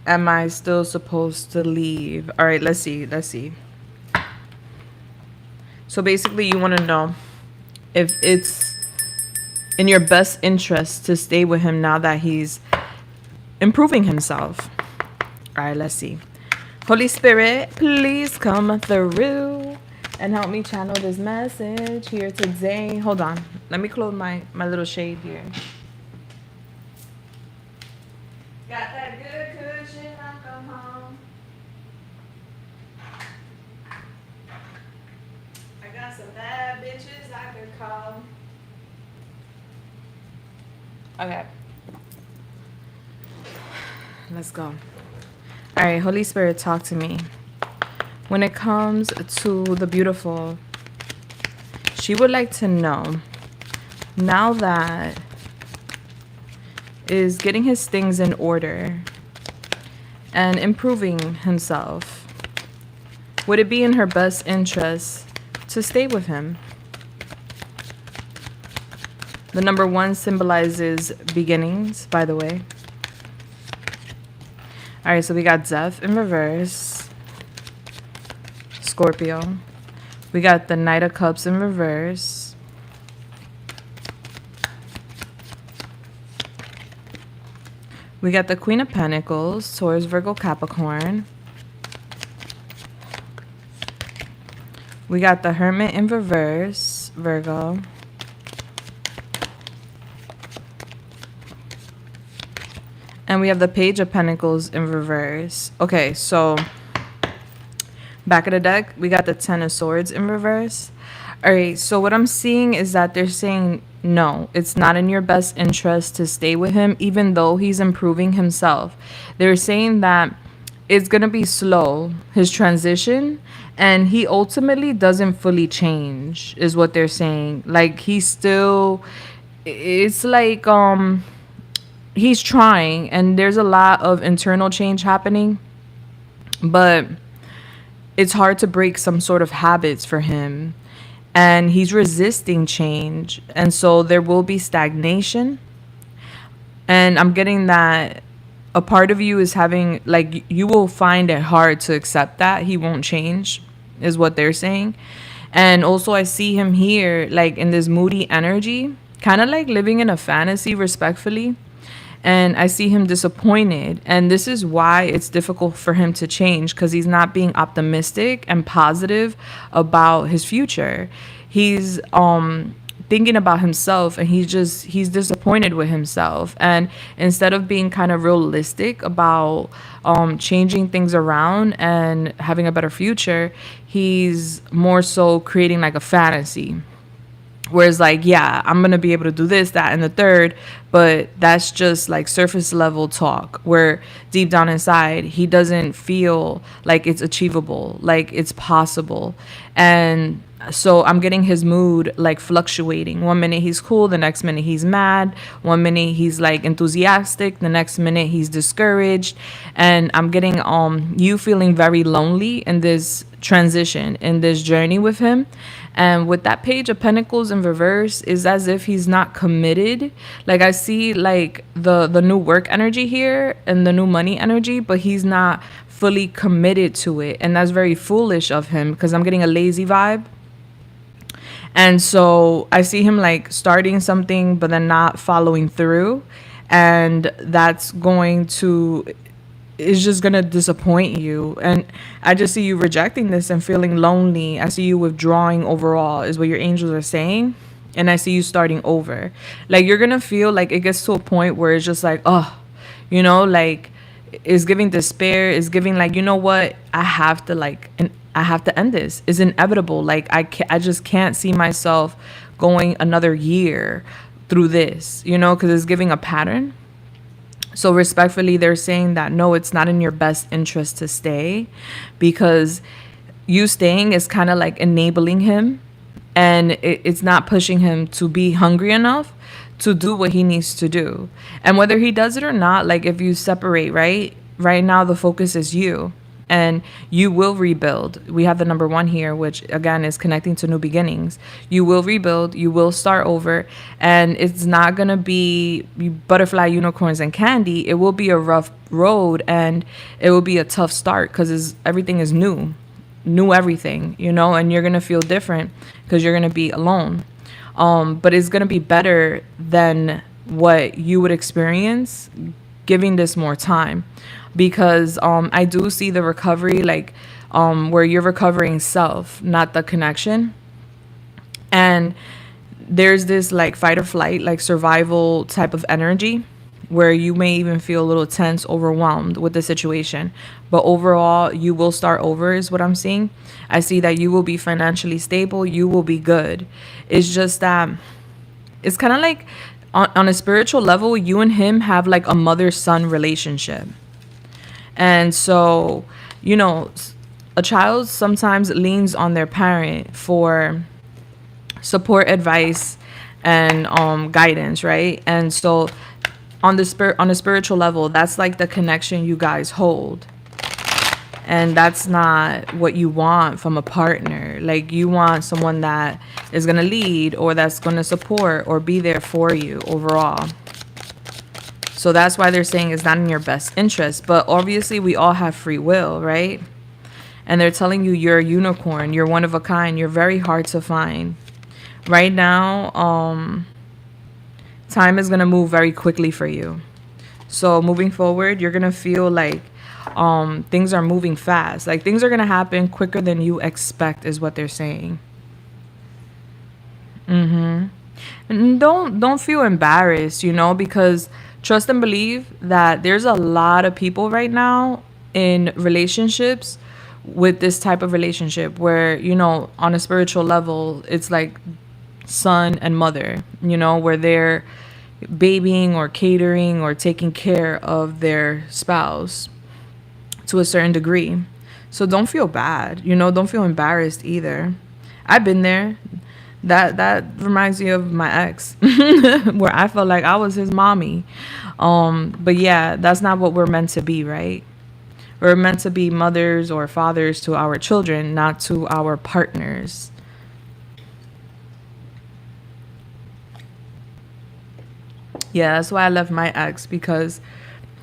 am I still supposed to leave? All right, let's see. So basically, you want to know if it's in your best interest to stay with him now that he's improving himself. All right, let's see. Holy Spirit, please come through and help me channel this message here today. Hold on. Let me close my little shade here. Got that good cushion alcohol. I got some bad bitches I could call. Okay. Let's go. All right, Holy Spirit, talk to me. When it comes to the beautiful, she would like to know, now that is getting his things in order and improving himself, would it be in her best interest to stay with him? The number one symbolizes beginnings, by the way. All right, so we got Death in reverse, Scorpio. We got the Knight of Cups in reverse. We got the Queen of Pentacles, Taurus, Virgo, Capricorn. We got the Hermit in reverse, Virgo. And we have the Page of Pentacles in reverse. Okay, so back of the deck, we got the Ten of Swords in reverse. All right, so what I'm seeing is that they're saying, no, it's not in your best interest to stay with him, even though he's improving himself. They're saying that it's going to be slow, his transition, and he ultimately doesn't fully change, is what they're saying. Like, he's still, it's like, he's trying, and there's a lot of internal change happening, but it's hard to break some sort of habits for him, and he's resisting change, and so there will be stagnation. And I'm getting that a part of you is having, like, you will find it hard to accept that he won't change, is what they're saying. And also I see him here, like, in this moody energy, kind of like living in a fantasy, respectfully. And I see him disappointed. And this is why it's difficult for him to change, because he's not being optimistic and positive about his future. He's thinking about himself, and he's disappointed with himself. And instead of being kind of realistic about changing things around and having a better future, he's more so creating like a fantasy. Whereas, like, yeah, I'm going to be able to do this, that, and the third. But that's just like surface level talk, where deep down inside, he doesn't feel like it's achievable, like it's possible. And so I'm getting his mood like fluctuating. One minute he's cool, the next minute he's mad. One minute he's like enthusiastic, the next minute he's discouraged. And I'm getting you feeling very lonely in this transition, in this journey with him. And with that Page of Pentacles in reverse, is as if he's not committed. Like, I see like the new work energy here and the new money energy, but he's not fully committed to it. And that's very foolish of him, because I'm getting a lazy vibe. And so I see him like starting something, but then not following through. And that's going to, is just going to disappoint you. And I just see you rejecting this and feeling lonely. I see you withdrawing overall, is what your angels are saying. And I see you starting over. Like, you're going to feel like it gets to a point where it's just like, oh, you know, like, it's giving despair, it's giving like, you know what, I have to like, and I have to end this. It's inevitable. Like, I just can't see myself going another year through this, you know, because it's giving a pattern. So respectfully, they're saying that, no, it's not in your best interest to stay, because you staying is kind of like enabling him, and it's not pushing him to be hungry enough to do what he needs to do. And whether he does it or not, like, if you separate, right now the focus is you, and you will rebuild. We have the number 1 here, which again is connecting to new beginnings. You will rebuild, you will start over, and it's not gonna be butterfly, unicorns, and candy. It will be a rough road, and it will be a tough start, because everything is new everything, you know, and you're gonna feel different because you're gonna be alone. But it's gonna be better than what you would experience giving this more time, because I do see the recovery, like where you're recovering self, not the connection. And there's this like fight or flight, like survival type of energy, where you may even feel a little tense, overwhelmed with the situation. But overall, you will start over, is what I'm seeing. I see that you will be financially stable. You will be good. It's just that it's kind of like on a spiritual level, you and him have like a mother-son relationship. And so, you know, a child sometimes leans on their parent for support, advice, and guidance, right? And so on a spiritual level, that's like the connection you guys hold. And that's not what you want from a partner. Like, you want someone that is going to lead, or that's going to support or be there for you overall. So that's why they're saying it's not in your best interest. But obviously, we all have free will, right? And they're telling you you're a unicorn, you're one of a kind, you're very hard to find. Right now, time is going to move very quickly for you. So moving forward, you're going to feel like things are moving fast. Like things are going to happen quicker than you expect is what they're saying. And don't feel embarrassed, because trust and believe that there's a lot of people right now in relationships with this type of relationship where, on a spiritual level, it's like son and mother, where they're babying or catering or taking care of their spouse to a certain degree. So don't feel bad, don't feel embarrassed either. I've been there. That reminds me of my ex, where I felt like I was his mommy. But yeah, that's not what we're meant to be, right? We're meant to be mothers or fathers to our children, not to our partners. Yeah, that's why I left my ex, because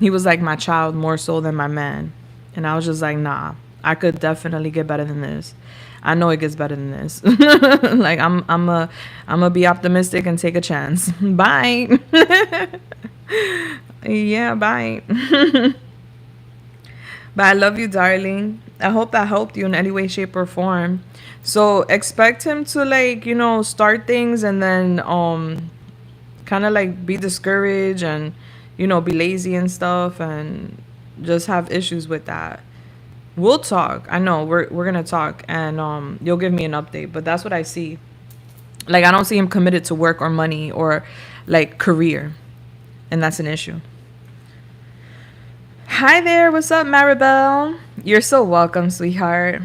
he was like my child more so than my man. And I was just like, nah, I could definitely get better than this. I know it gets better than this. Like I'm a be optimistic and take a chance. Bye. Yeah, bye. But I love you, darling. I hope that helped you in any way, shape, or form. So expect him to start things and then kind of like be discouraged and be lazy and stuff and just have issues with that. We'll talk. I know we're gonna talk and you'll give me an update. But that's what I see. Like I don't see him committed to work or money or like career, and that's an issue. Hi there, what's up, Maribel? You're so welcome, sweetheart.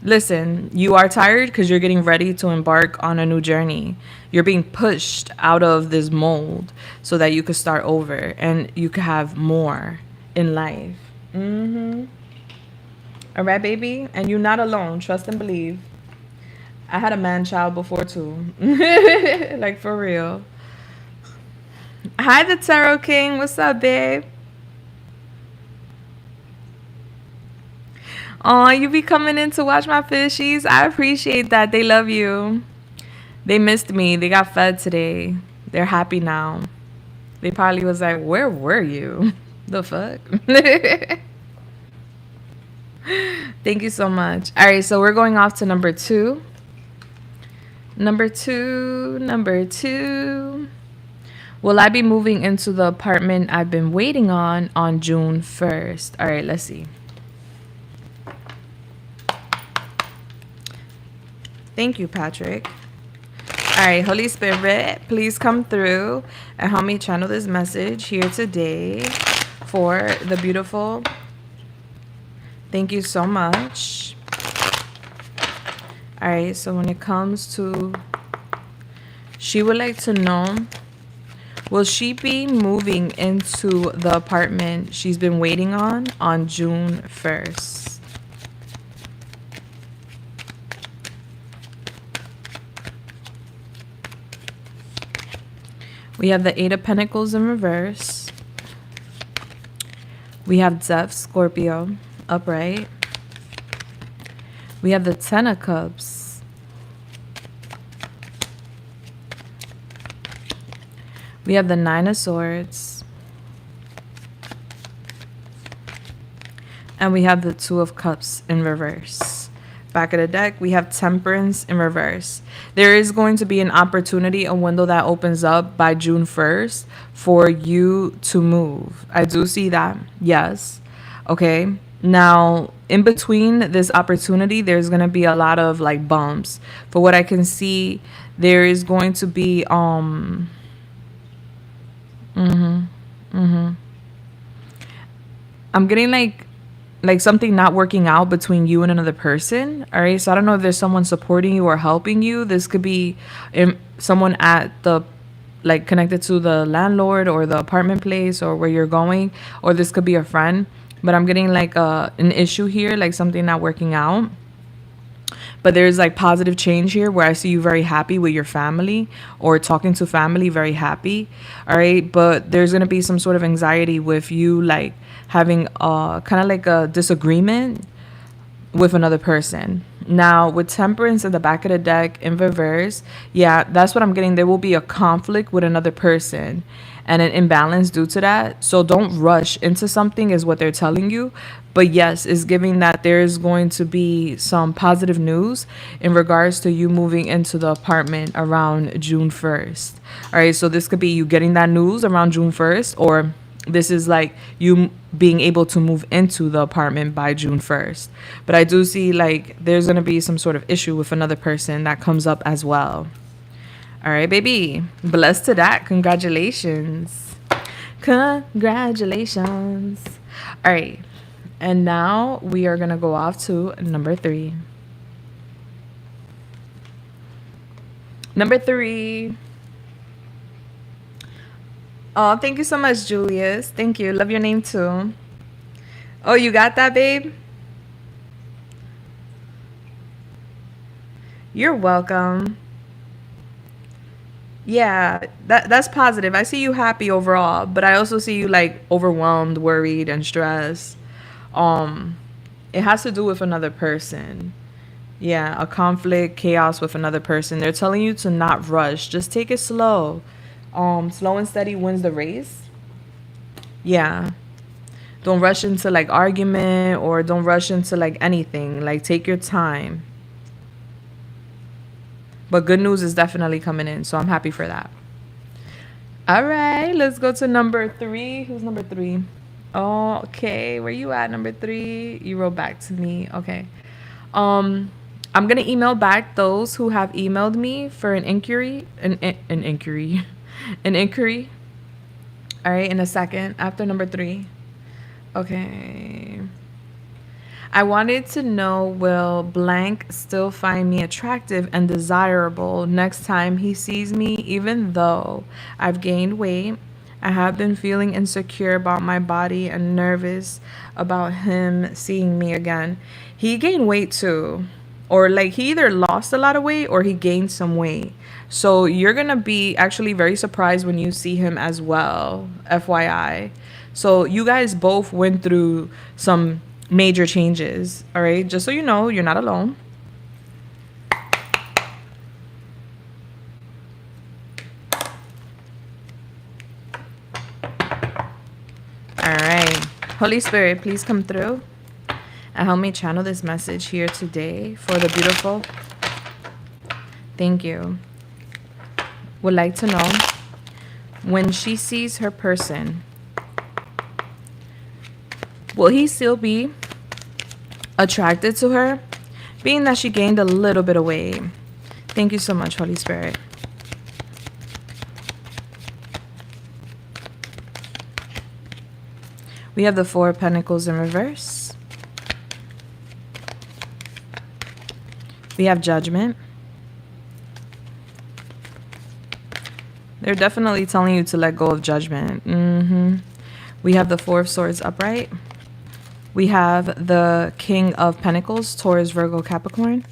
Listen, you are tired because you're getting ready to embark on a new journey. You're being pushed out of this mold so that you could start over and you could have more in life. All right, baby? And you're not alone. Trust and believe. I had a man child before, too. Like, for real. Hi, the Tarot King. What's up, babe? Oh, you be coming in to watch my fishies. I appreciate that. They love you. They missed me. They got fed today. They're happy now. They probably was like, where were you? The fuck? Thank you so much. All right, so we're going off to number 2. Number two. Will I be moving into the apartment I've been waiting on June 1st? All right, let's see. Thank you, Patrick. All right, Holy Spirit, please come through and help me channel this message here today for the beautiful. Thank you so much. All right, so when it comes to, she would like to know, will she be moving into the apartment she's been waiting on June 1st? We have the 8 of Pentacles in reverse. We have Death, Scorpio, upright. We have the 10 of Cups. We have the 9 of Swords. And we have the 2 of Cups in reverse. Back of the deck, we have Temperance in reverse. There is going to be an opportunity, a window that opens up by June 1st for you to move. I do see that. Yes. Okay. Now, in between this opportunity, there's going to be a lot of like bumps. For what I can see, there is going to be I'm getting like something not working out between you and another person. All right, so I don't know if there's someone supporting you or helping you. This could be someone at the like connected to the landlord or the apartment place or where you're going, or this could be a friend. But I'm getting like an issue here, like something not working out. But there's like positive change here where I see you very happy with your family or talking to family, very happy. All right. But there's going to be some sort of anxiety with you like having kind of like a disagreement with another person. Now, with temperance in the back of the deck in reverse, yeah, that's what I'm getting. There will be a conflict with another person and an imbalance due to that. So don't rush into something, is what they're telling you. But yes, it's giving that there's going to be some positive news in regards to you moving into the apartment around June 1st. All right, so this could be you getting that news around June 1st, or this is like you being able to move into the apartment by June 1st. But I do see like there's going to be some sort of issue with another person that comes up as well. All right, baby. Blessed to that. Congratulations. Congratulations. All right. And now we are going to go off to number 3. Number 3. Oh, thank you so much, Julius. Thank you. Love your name too. Oh, you got that, babe? You're welcome. Yeah, that's positive. I see you happy overall, but I also see you like overwhelmed, worried, and stressed. Um, it has to do with another person. Yeah, a conflict, chaos with another person. They're telling you to not rush. Just take it slow. Slow and steady wins the race. Yeah. Don't rush into like argument or don't rush into like anything. Like take your time. But good news is definitely coming in, so I'm happy for that. All right, let's go to number 3. Who's number 3? Oh, okay. Where you at, number 3? You wrote back to me. Okay. I'm gonna email back those who have emailed me for an inquiry, an inquiry, an inquiry. All right, in a second after number 3. Okay. I wanted to know, will blank still find me attractive and desirable next time he sees me, even though I've gained weight? I have been feeling insecure about my body and nervous about him seeing me again. He gained weight too. Or like he either lost a lot of weight or he gained some weight. So you're going to be actually very surprised when you see him as well, FYI. So you guys both went through some major changes, all right? Just so you know, you're not alone. All right. Holy Spirit, please come through and help me channel this message here today for the beautiful. Thank you. Would like to know, when she sees her person, will he still be attracted to her, being that she gained a little bit of weight? Thank you so much, Holy Spirit. We have the 4 of Pentacles in reverse. We have Judgment. They're definitely telling you to let go of judgment. We have the 4 of Swords upright. We have the King of Pentacles, Taurus, Virgo, Capricorn.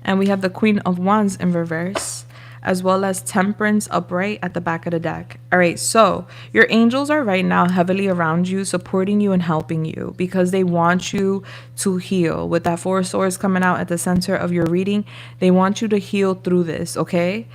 And we have the Queen of Wands in reverse, as well as Temperance upright at the back of the deck. All right, so your angels are right now heavily around you, supporting you and helping you because they want you to heal. With that 4 of Swords coming out at the center of your reading, they want you to heal through this, okay?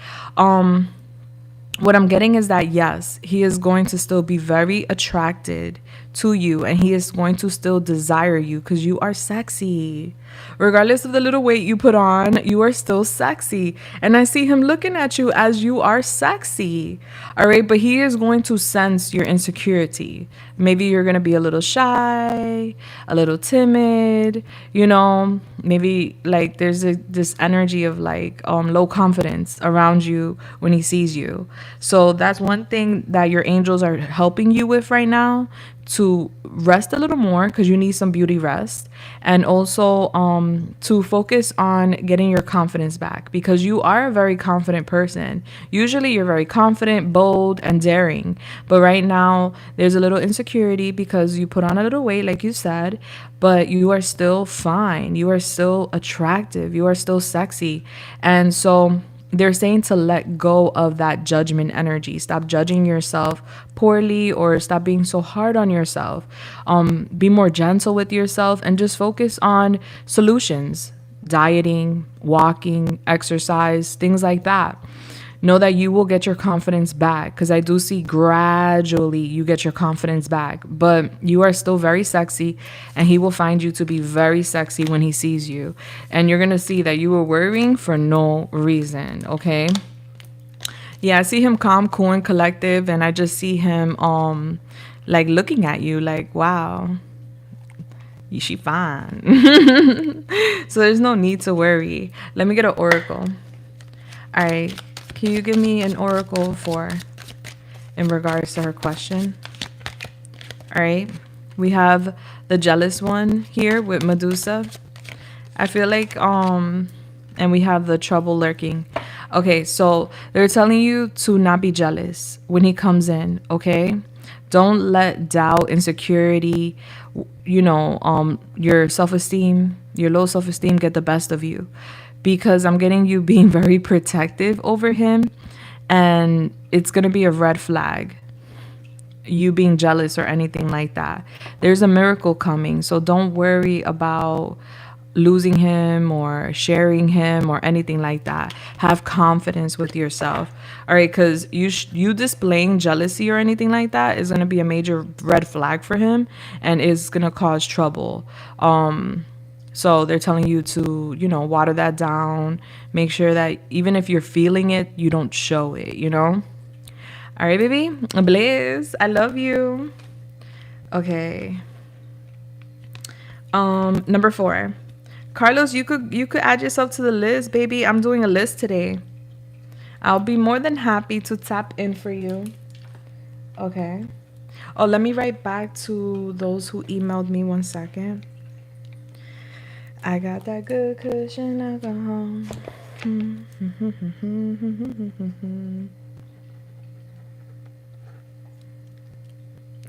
What I'm getting is that, yes, he is going to still be very attracted to you and he is going to still desire you because you are sexy. Regardless of the little weight you put on, you are still sexy. And I see him looking at you as you are sexy. All right, but he is going to sense your insecurity. Maybe you're going to be a little shy, a little timid, you know, maybe like there's this energy of like low confidence around you when he sees you. So that's one thing that your angels are helping you with right now, to rest a little more because you need some beauty rest, and also to focus on getting your confidence back, because you are a very confident person. Usually you're very confident, bold, and daring, but right now there's a little insecurity because you put on a little weight, like you said, but you are still fine, you are still attractive, you are still sexy. And so they're saying to let go of that judgment energy. Stop judging yourself poorly, or stop being so hard on yourself. Be more gentle with yourself and just focus on solutions: dieting, walking, exercise, things like that. Know that you will get your confidence back, because I do see gradually you get your confidence back, but you are still very sexy, and he will find you to be very sexy when he sees you. And you're going to see that you were worrying for no reason, okay? Yeah, I see him calm, cool, and collective, and I just see him like looking at you like, wow, she fine. So there's no need to worry. Let me get an oracle. All right. Can you give me an oracle for in regards to her question? All right. We have the jealous one here with Medusa. I feel like and we have the trouble lurking. Okay, so they're telling you to not be jealous when he comes in, okay? Don't let doubt, insecurity, your self-esteem, your low self-esteem get the best of you, because I'm getting you being very protective over him, and it's going to be a red flag, you being jealous or anything like that. There's a miracle coming, so don't worry about losing him or sharing him or anything like that. Have confidence with yourself, all right? Because you displaying jealousy or anything like that is going to be a major red flag for him, and is going to cause trouble. So they're telling you to, water that down. Make sure that even if you're feeling it, you don't show it. All right, baby. Bliss, I love you. Okay. Number 4. Carlos, you could add yourself to the list, baby. I'm doing a list today. I'll be more than happy to tap in for you. Okay. Oh, let me write back to those who emailed me 1 second. I got that good cushion alcohol.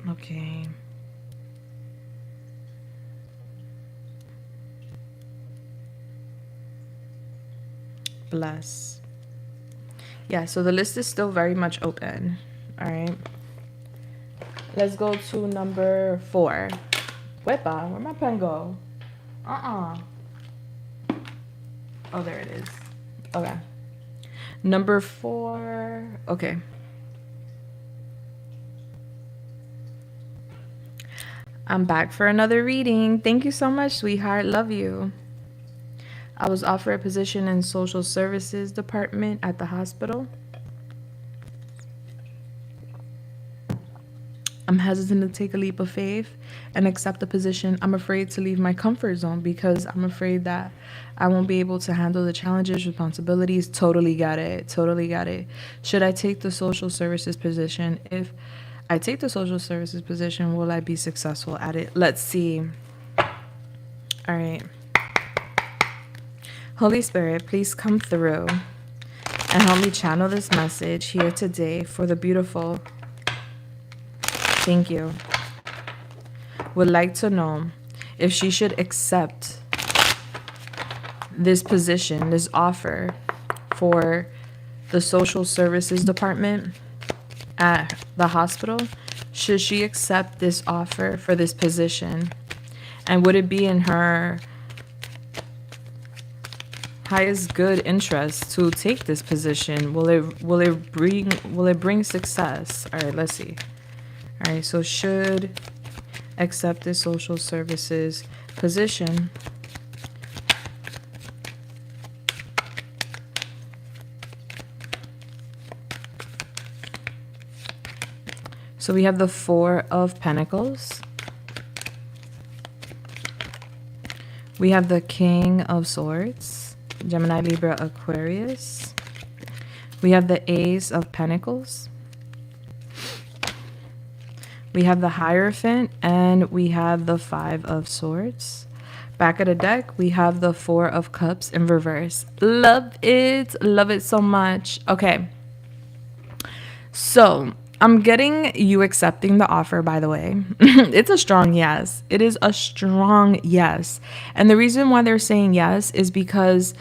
Okay. Bless. Yeah, so the list is still very much open. All right. Let's go to number 4. Wepa, where'd my pen go? Oh, there it is. Okay. Number 4. Okay. I'm back for another reading. Thank you so much, sweetheart. Love you. I was offered a position in social services department at the hospital. I'm hesitant to take a leap of faith and accept the position. I'm afraid to leave my comfort zone because I'm afraid that I won't be able to handle the challenges, responsibilities. Totally got it. Totally got it. Should I take the social services position? If I take the social services position, will I be successful at it? Let's see. All right. Holy Spirit, please come through and help me channel this message here today for the beautiful. Thank you. Would like to know if she should accept this position, this offer for the social services department at the hospital. Should she accept this offer for this position? And would it be in her highest good interest to take this position? Will it bring success? All right, let's see. All right, so should accept this social services position. So we have the 4 of Pentacles. We have the King of Swords, Gemini, Libra, Aquarius. We have the Ace of Pentacles. We have the Hierophant, and we have the Five of Swords. Back of the deck, we have the Four of Cups in reverse. Love it. Love it so much. Okay. So I'm getting you accepting the offer, by the way. It's a strong yes. It is a strong yes. And the reason why they're saying yes is because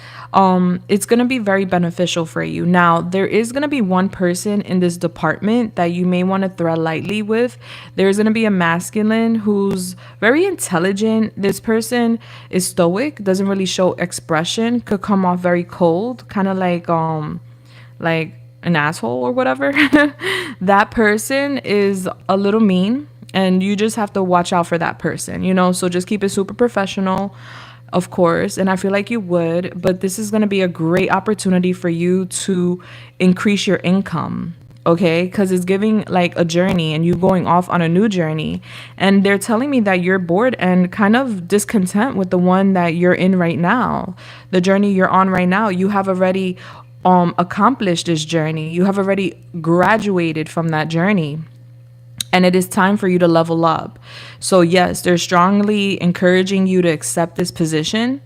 it's going to be very beneficial for you. Now, there is going to be one person in this department that you may want to tread lightly with. There's going to be a masculine who's very intelligent. This person is stoic, doesn't really show expression, could come off very cold, kind of like an asshole or whatever. That person is a little mean, and you just have to watch out for that person, you know? So just keep it super professional, of course. And I feel like you would, but this is going to be a great opportunity for you to increase your income. Okay, because it's giving like a journey and you going off on a new journey. And they're telling me that you're bored and kind of discontent with the one that you're in right now. The journey you're on right now, you have already accomplished this journey. You have already graduated from that journey. And it is time for you to level up. So yes, they're strongly encouraging you to accept this position.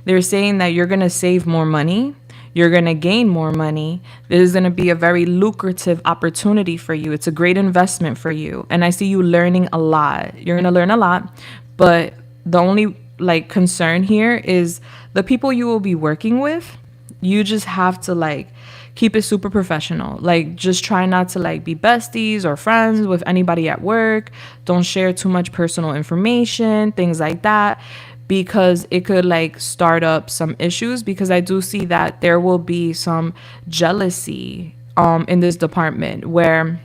They're saying that you're going to save more money. You're going to gain more money. This is going to be a very lucrative opportunity for you. It's a great investment for you. And I see you learning a lot. You're going to learn a lot. But the only like concern here is the people you will be working with. You just have to like keep it super professional. Like just try not to like be besties or friends with anybody at work. Don't share too much personal information, things like that, because it could like start up some issues, because I do see that there will be some jealousy in this department where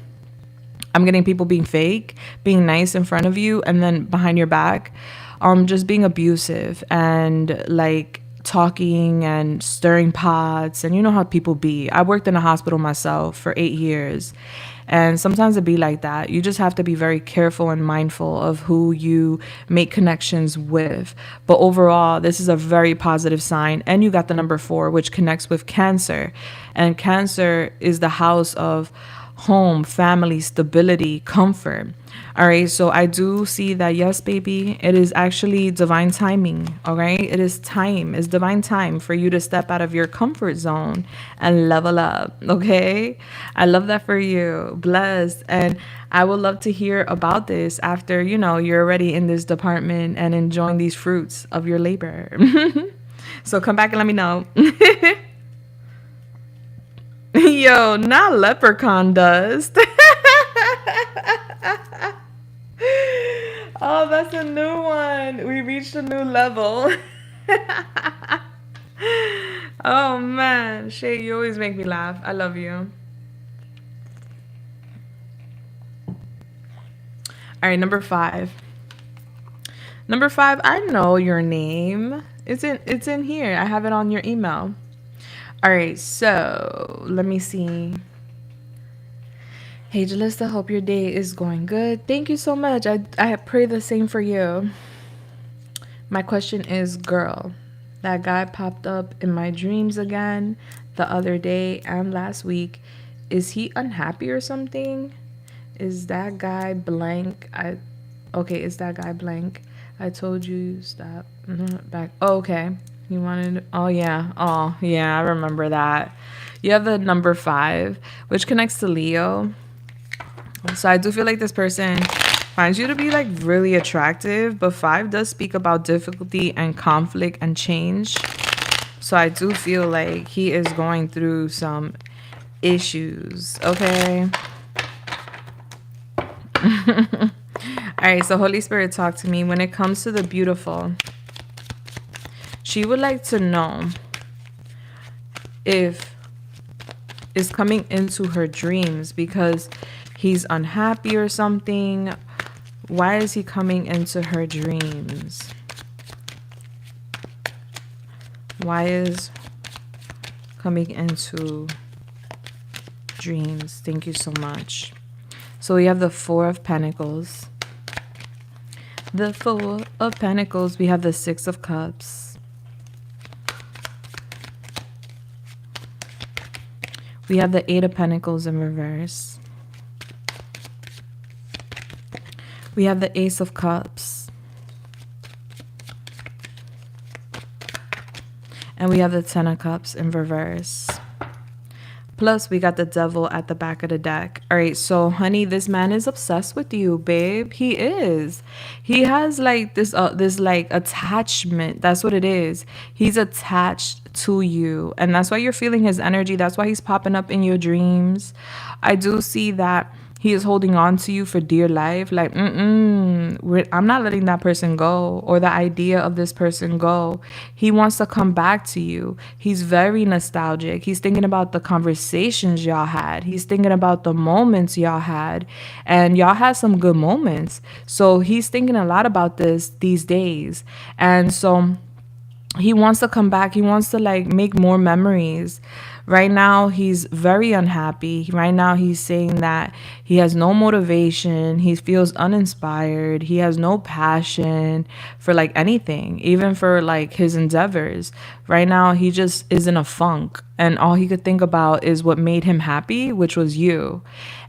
I'm getting people being fake, being nice in front of you, and then behind your back just being abusive and like talking and stirring pots. And you know how people be. I worked in a hospital myself for 8 years, and sometimes it be like that. You just have to be very careful and mindful of who you make connections with. But overall, this is a very positive sign. And you got the number 4, which connects with Cancer, and Cancer is the house of home, family, stability, comfort. All right, so I do see that, yes, baby, it is actually divine timing. All right, it is time, it's divine time for you to step out of your comfort zone and level up. Okay, I love that for you. Blessed. And I would love to hear about this after, you know, you're already in this department and enjoying these fruits of your labor. So come back and let me know. Yo, not leprechaun dust. Oh, that's a new one. We reached a new level. Oh man, Shay, you always make me laugh. I love you. All right, number 5. Number 5, I know your name. It's in here. I have it on your email. All right, so let me see. Hey, Julissa, hope your day is going good. Thank you so much. I pray the same for you. My question is, girl, that guy popped up in my dreams again the other day and last week. Is he unhappy or something? Is that guy blank? Is that guy blank? I told you stop. Back. Oh, okay. You wanted, oh yeah, I remember that. You have the number 5, which connects to Leo. So I do feel like this person finds you to be like really attractive, but 5 does speak about difficulty and conflict and change. So I do feel like he is going through some issues. Okay. All right, so Holy Spirit, talk to me when it comes to the beautiful. She would like to know if it's coming into her dreams because he's unhappy or something. Why is he coming into her dreams? Why is coming into dreams? Thank you so much. So we have the 4 of Pentacles. The 4 of Pentacles. We have the 6 of Cups. We have the 8 of Pentacles in reverse. We have the Ace of Cups. And we have the Ten of Cups in reverse. Plus, we got the Devil at the back of the deck. All right, so honey, this man is obsessed with you, babe. He is. He has like this like attachment. That's what it is. He's attached to you, and that's why you're feeling his energy. That's why he's popping up in your dreams. I do see that he is holding on to you for dear life. Like, I'm not letting that person go, or the idea of this person go. He wants to come back to you. He's very nostalgic. He's thinking about the conversations y'all had. He's thinking about the moments y'all had. And y'all had some good moments. So he's thinking a lot about this these days. And so he wants to come back. He wants to like make more memories. Right now, he's very unhappy. Right now, he's saying that he has no motivation. He feels uninspired. He has no passion for like anything, even for like his endeavors. Right now, he just is in a funk. And all he could think about is what made him happy, which was you.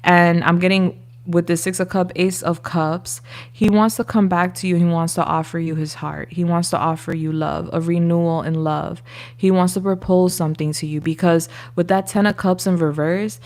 And I'm getting with the Six of Cups, Ace of Cups, he wants to come back to you. He wants to offer you his heart. He wants to offer you love, a renewal in love. He wants to propose something to you because with that Ten of Cups in reverse,